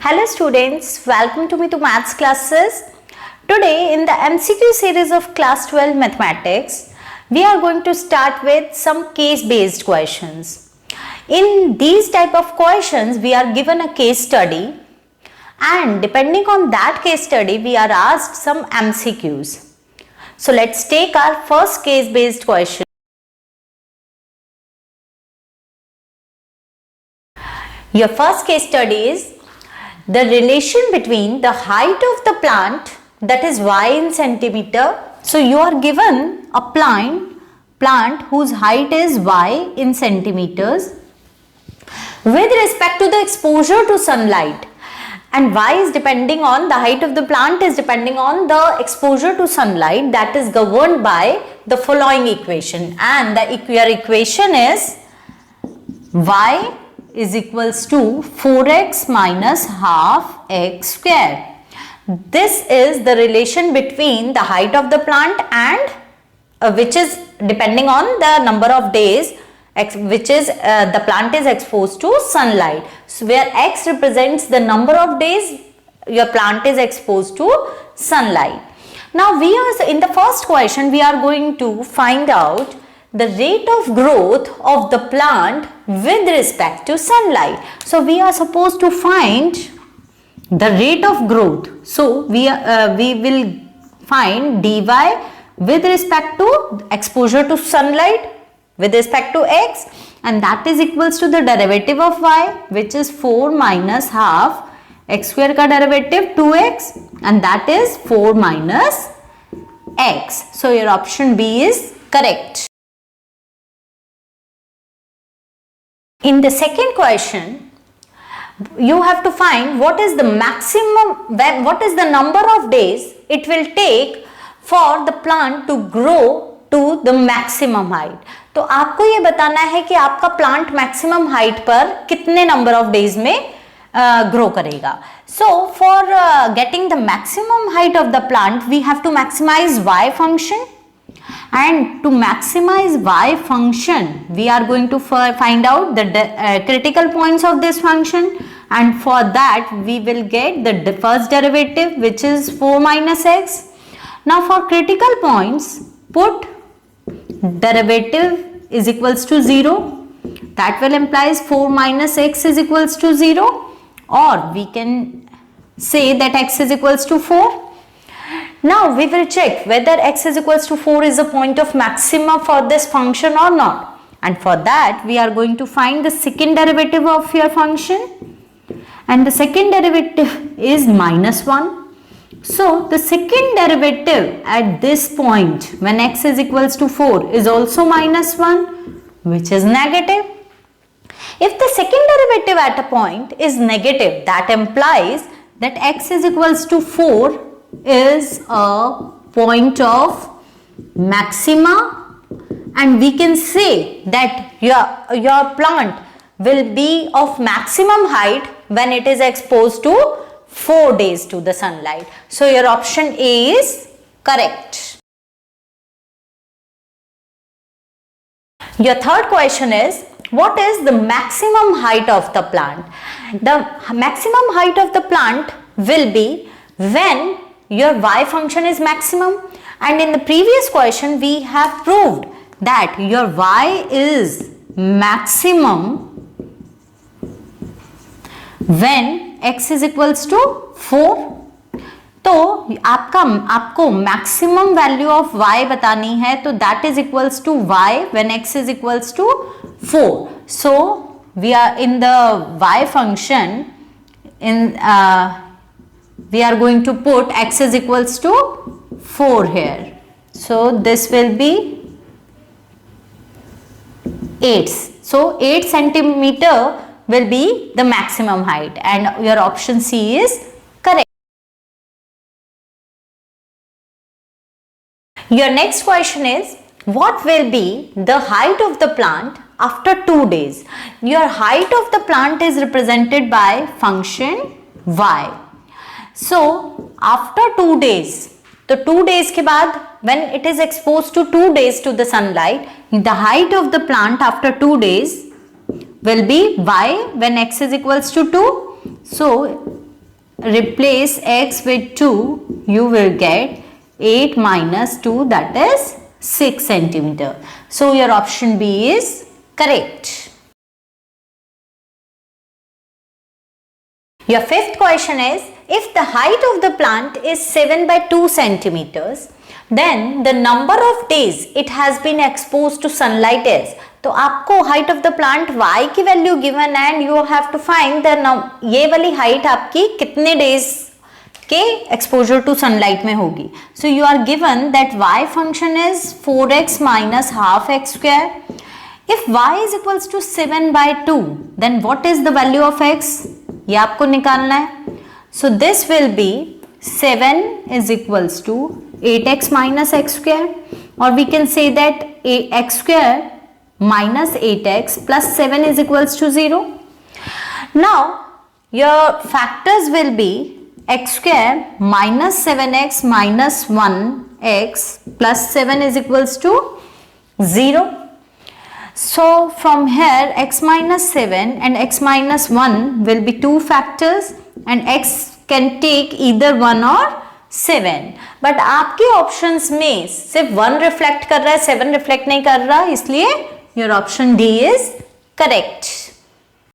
Hello students, welcome to Meetu maths classes. Today in the MCQ series of class 12 mathematics, we are going to start with some case based questions. In these type of questions, we are given a case study and depending on that case study, we are asked some MCQs. So let's take our first case based question. Your first case study is the relation between the height of the plant, that is y in centimeter. So you are given a plant whose height is y in centimeters with respect to the exposure to sunlight, and y is depending on the height of the plant is depending on the exposure to sunlight, that is governed by the following equation, and your equation is y is equals to 4x minus half x square. This is the relation between the height of the plant and which is depending on the number of days which is the plant is exposed to sunlight. So where x represents the number of days your plant is exposed to sunlight. Now we are in the first question, we are going to find out the rate of growth of the plant with respect to sunlight. So we are supposed to find the rate of growth. So we will find dy with respect to exposure to sunlight with respect to x, and that is equals to the derivative of y, which is 4 minus half x square ka derivative 2x, and that is 4 minus x. So your option B is correct. In the second question, you have to find what is the number of days it will take for the plant to grow to the maximum height. तो आपको ये बताना है कि आपका plant maximum height पर कितने number of days में ग्रो करेगा. So for getting the maximum height of the plant, we have to maximize y function. And to maximize y function, we are going to find out the critical points of this function, and for that we will get the first derivative, which is 4 minus x. Now for critical points, put derivative is equals to 0. That will implies 4 minus x is equals to 0, or we can say that x is equals to 4. Now we will check whether x is equals to 4 is a point of maxima for this function or not, and for that we are going to find the second derivative of your function, and the second derivative is minus 1. So the second derivative at this point when x is equals to 4 is also minus 1, which is negative. If the second derivative at a point is negative, that implies that x is equals to 4 is a point of maxima, and we can say that your plant will be of maximum height when it is exposed to 4 days to the sunlight. So your option A is correct. Your third question is, what is the maximum height of the plant? The maximum height of the plant will be when your y function is maximum, and in the previous question we have proved that your y is maximum when x is equals to 4. तो आपको maximum value of y बतानी है, तो that is equals to y when x is equals to 4. So we are in the y function we are going to put x is equals to 4 here. So this will be 8. So 8 centimeter will be the maximum height, and your option C is correct. Your next question is, what will be the height of the plant after 2 days? Your height of the plant is represented by function y. So after 2 days, तो 2 days के बाद when it is exposed to 2 days to the sunlight, the height of the plant after 2 days will be y when x is equals to 2. So replace x with 2, you will get 8 minus 2, that is 6 centimeter. So your option B is correct. Your fifth question is, if the height of the plant is 7 by 2 centimeters, then the number of days it has been exposed to sunlight is. तो आपको height of the plant y की value given and you have to find the ये वाली height आपकी कितने days के exposure to sunlight में होगी. So you are given that y function is 4x minus half x square. If y is equals to 7 by 2, then what is the value of x? ये आपको निकालना है. So this will be 7 is equals to 8x minus x square, or we can say that x square minus 8x plus 7 is equals to 0. Now your factors will be x square minus 7x minus 1x plus 7 is equals to 0. So from here x minus 7 and x minus 1 will be two factors and x can take either 1 or 7. But आपके options में सिर्फ 1 reflect कर रहा है, 7 reflect नहीं कर रहा, इसलिए your option D is correct.